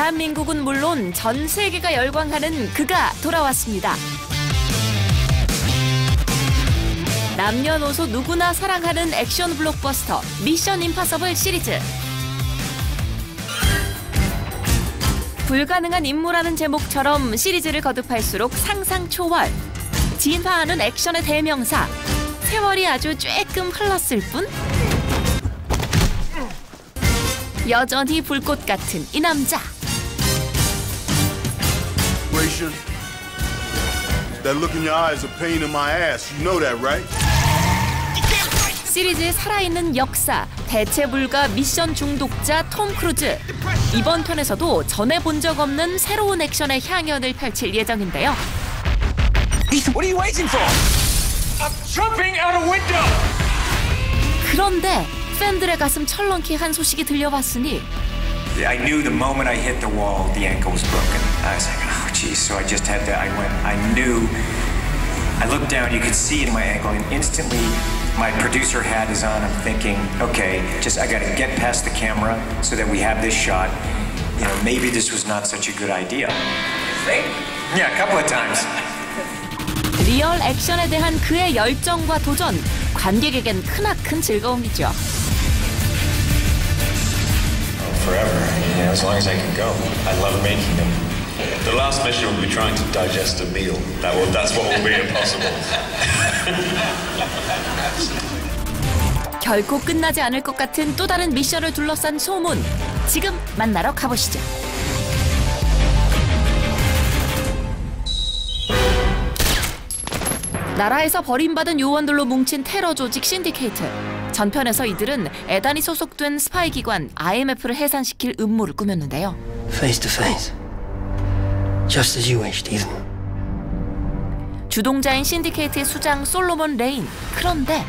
대한민국은 물론 전 세계가 열광하는 그가 돌아왔습니다. 남녀노소 누구나 사랑하는 액션 블록버스터 미션 임파서블 시리즈. 불가능한 임무라는 제목처럼 시리즈를 거듭할수록 상상 초월. 진화하는 액션의 대명사. 세월이 아주 쬐끔 흘렀을 뿐 여전히 불꽃 같은 이 남자. That look in your eyes is a pain in my ass. You know that, right? 시리즈의 살아있는 역사, 대체 불가 미션 중독자 톰 크루즈. 이번 편에서도 전에 본 적 없는 새로운 액션의 향연을 펼칠 예정인데요. Ethan, what are you waiting for? I'm jumping out a window. 그런데 팬들의 가슴 철렁케 한 소식이 들려왔으니 I knew the moment I hit the wall, the ankle was broken. I was like, oh, geez. So I just had to, I looked down, you could see in my ankle, and instantly my producer hat is on. I'm thinking, okay, I got to get past the camera so that we have this shot. You know, maybe this was not such a good idea. Right? Yeah, a couple of times. 리얼 액션에 대한 그의 열정과 도전, 관객에겐 크나큰 즐거움이죠. Forever, as long as I can go. I love making them. The last mission will be trying to digest a meal. That's what will be impossible. 결코 끝나지 않을 것 같은 또 다른 미션을 둘러싼 소문. 지금 만나러 가보시죠. 나라에서 버림받은 요원들로 뭉친 테러 조직 신디케이트. 전편에서 이들은 에단이 소속된 스파이 기관 IMF를 해산시킬 음모를 꾸몄는데요. Face to face. Just as you wished, Ethan. 주동자인 신디케이트의 수장 솔로몬 레인. 그런데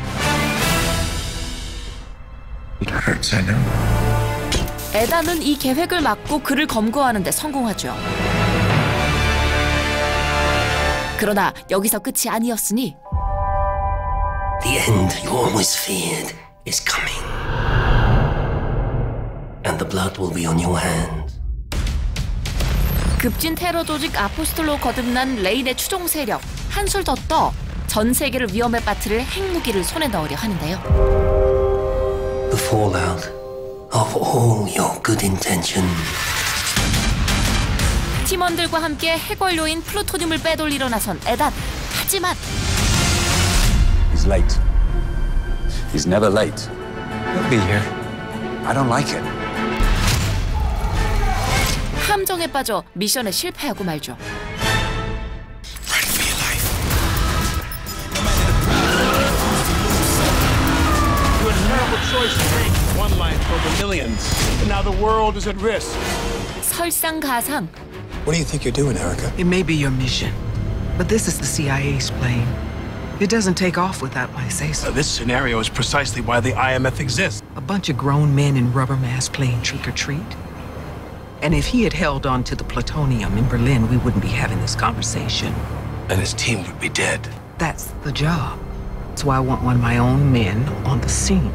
It hurts, I know. 에단은 이 계획을 막고 그를 검거하는 데 성공하죠. 그러나 여기서 끝이 아니었으니 The end you always feared is coming. And the blood will be on your hands. 급진 테러 조직 아포스톨로 거듭난 레인의 추종 세력. 한술 더 떠 전 세계를 위험에 빠뜨릴 핵무기를 손에 넣으려 하는데요. The fallout of all your good intentions. 팀원들과 함께 핵원료인 플루토늄을 빼돌리러 나선 에단. 하지만 He's late. He's never late. He'll be here. I don't like it. 함정에 빠져 미션에 실패하고 말죠. Run for your life. You had a terrible choice to make. One life over millions. And now the world is at risk. 설상가상. What do you think you're doing, Erica? It may be your mission, but this is the CIA's plane. It doesn't take off without my say-so. This scenario is precisely why the IMF exists. A bunch of grown men in rubber masks playing trick-or-treat. And if he had held on to the plutonium in Berlin, we wouldn't be having this conversation. And his team would be dead. That's the job. So I want one of my own men on the scene.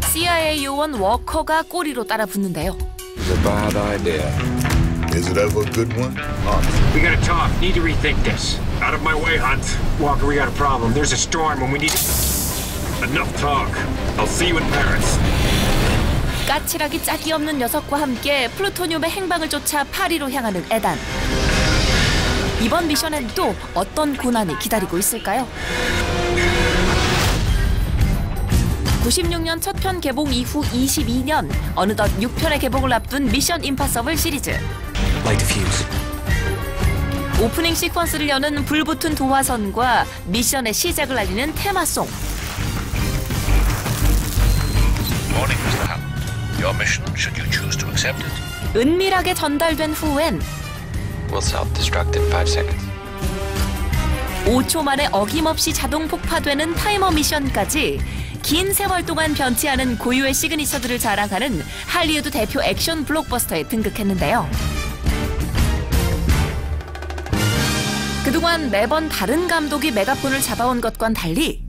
CIA 요원 워커가 꼬리로 따라붙는데요. It's a bad idea. Is it ever a good one? We gotta talk. Need to rethink this. Out of my way, Hunt. Walker, we got a problem. There's a storm and we need... Enough talk. I'll see you in Paris. 까칠하기 짝이 없는 녀석과 함께 플루토늄의 행방을 쫓아 파리로 향하는 에단. 이번 미션엔 또 어떤 고난이 기다리고 있을까요? 96년 첫 편 개봉 이후 22년, 어느덧 6편의 개봉을 앞둔 미션 임파서블 시리즈. Light the fuse. 오프닝 시퀀스를 여는 불붙은 도화선과 미션의 시작을 알리는 테마송. Morning, Mr. Hunt. Your mission, should you choose to accept it. 은밀하게 전달된 후엔 We'll self-destruct in 5 seconds. 5초 만에 어김없이 자동 폭파되는 타이머 미션까지 긴 세월 동안 변치 않은 고유의 시그니처들을 자랑하는 할리우드 대표 액션 블록버스터에 등극했는데요. 그동안 매번 다른 감독이 메가폰을 잡아온 것과는 달리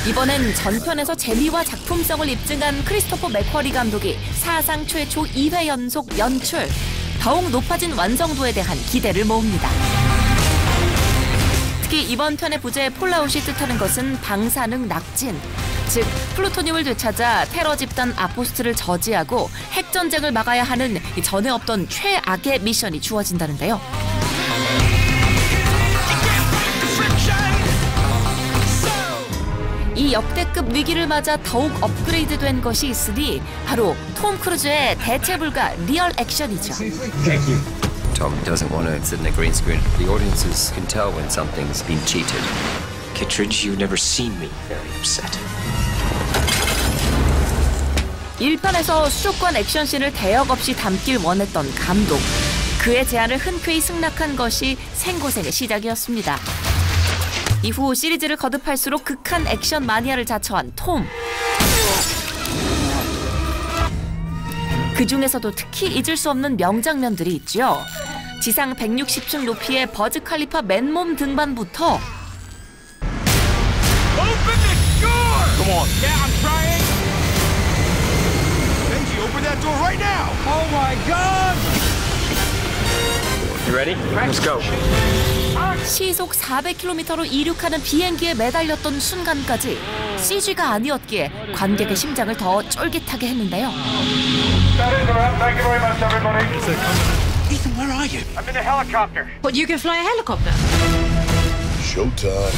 이번엔 전편에서 재미와 작품성을 입증한 크리스토퍼 맥쿼리 감독이 사상 최초 2회 연속 연출. 더욱 높아진 완성도에 대한 기대를 모읍니다. 특히 이번 편의 부제 폴아웃이 뜻하는 것은 방사능 낙진. 즉 플루토늄을 되찾아 테러 집단 아포스트를 저지하고 핵전쟁을 막아야 하는 전에 없던 최악의 미션이 주어진다는데요. 이 역대급 위기를 맞아 더욱 업그레이드된 것이 있으니 바로 톰 크루즈의 대체 불가 리얼 액션이죠. Tom doesn't want to sit in a green screen. The audiences can tell when something's been cheated. Kittredge, you've never seen me very upset. 1편에서 수족관 액션씬을 대역 없이 담길 원했던 감독. 그의 제안을 흔쾌히 승낙한 것이 생고생의 시작이었습니다. 이후 시리즈를 거듭할수록 극한 액션 마니아를 자처한 톰. 그중에서도 특히 잊을 수 없는 명장면들이 있죠. 지상 160층 높이의 버즈 칼리파 맨몸 등반부터 Open the door! Come on. Yeah, I'm trying. Benji, open that door right now! Oh my God! You ready? Let's go. 시속 400km로 이륙하는 비행기에 매달렸던 순간까지 CG가 아니었기에 관객의 심장을 더 쫄깃하게 했는데요. Thank you very much, everybody. Ethan, where are you? I'm in a helicopter. What, you can fly a helicopter? Showtime.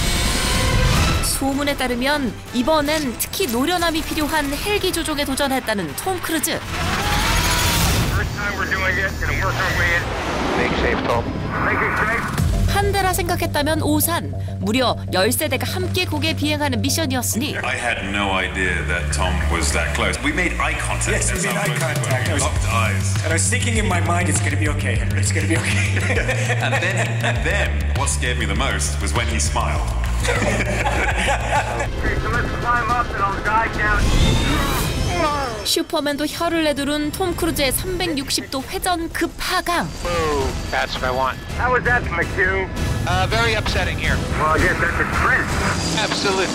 소문에 따르면 이번엔 특히 노련함이 필요한 헬기 조종에 도전했다는 톰 크루즈. First time we're doing it. Gonna work our way in. Make safe, Tom. Making safe. 한 대라 생각했다면 오산. 무려 10세대가 함께 고개 비행하는 미션이었으니 I had no idea that Tom was that close. We made eye contact. Yes, we made eye contact. Locked eyes. And I was thinking in my mind, it's gonna be okay, Henry. It's gonna be okay. And then, what scared me the most was when he smiled. Okay, so let's climb up and I'll guide down. 슈퍼맨도 혀를 내두른 톰 크루즈의 360도 회전 급하강. That's what I want. How was that, McHugh? Very upsetting here. Well, I guess that's a trend. Absolutely.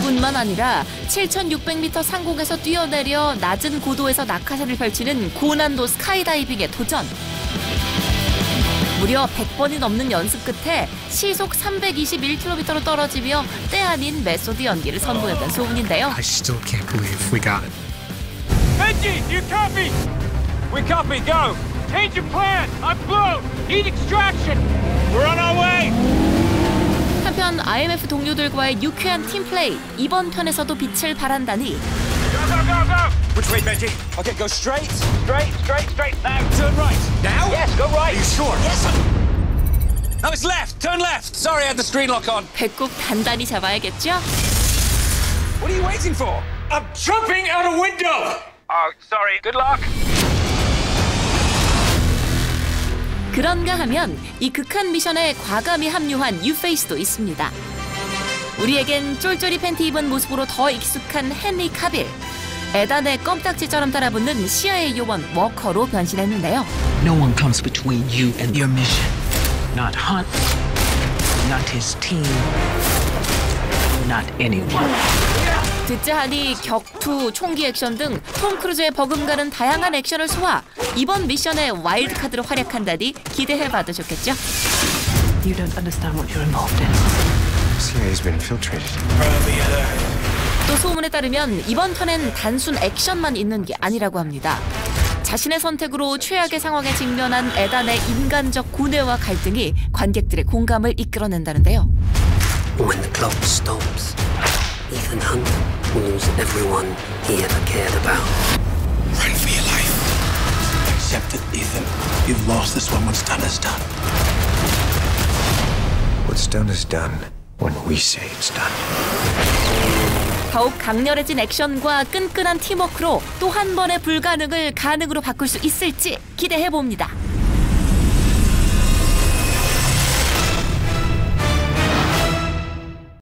뿐만 아니라 7,600m 상공에서 뛰어내려 낮은 고도에서 낙하산을 펼치는 고난도 스카이다이빙에 도전. 무려 100번이 넘는 연습 끝에 시속 321km로 떨어지며 때 아닌 메소드 연기를 선보였던 소문인데요. I still can't believe we got it. Benji, you copy? We copy, go. Change of plan. I'm blue. Need extraction. We're on our way. 한편 IMF 동료들과의 유쾌한 팀플레이. 이번 편에서도 빛을 발한다니. Go, go, go, go. Which way, Benji? Okay, go straight. Straight, straight, straight. Now. Turn right. Now? Yes, go right. Are you sure? Yes. No, it's left. Turn left. Sorry, I had the screen lock on. 배꼽 단단히 잡아야겠죠? What are you waiting for? I'm jumping out a window. Oh, sorry. Good luck. 그런가 하면 이 극한 미션에 과감히 합류한 뉴페이스도 있습니다. 우리에겐 쫄쫄이 팬티 입은 모습으로 더 익숙한 헨리 카빌. 에단의 껌딱지처럼 따라붙는 CIA 요원 워커로 변신했는데요. No one comes between you and your mission. Not Hunt, not his team, not anyone. 듣자 하니 격투, 총기 액션 등 톰 크루즈의 버금가는 다양한 액션을 소화. 이번 미션에 와일드 카드로 활약한다니 기대해봐도 좋겠죠? You don't understand what you're involved in. CIA's been infiltrated. 또 소문에 따르면 이번 턴엔 단순 액션만 있는 게 아니라고 합니다. 자신의 선택으로 최악의 상황에 직면한 에단의 인간적 고뇌와 갈등이 관객들의 공감을 이끌어낸다는데요. When the clock stops, Ethan Hunt will lose everyone he ever cared about. Run for your life. Accept it, Ethan. You've lost this one. What's done is done. What's done is done when we say it's done. 더욱 강렬해진 액션과 끈끈한 팀워크로 또 한 번의 불가능을 가능으로 바꿀 수 있을지 기대해봅니다.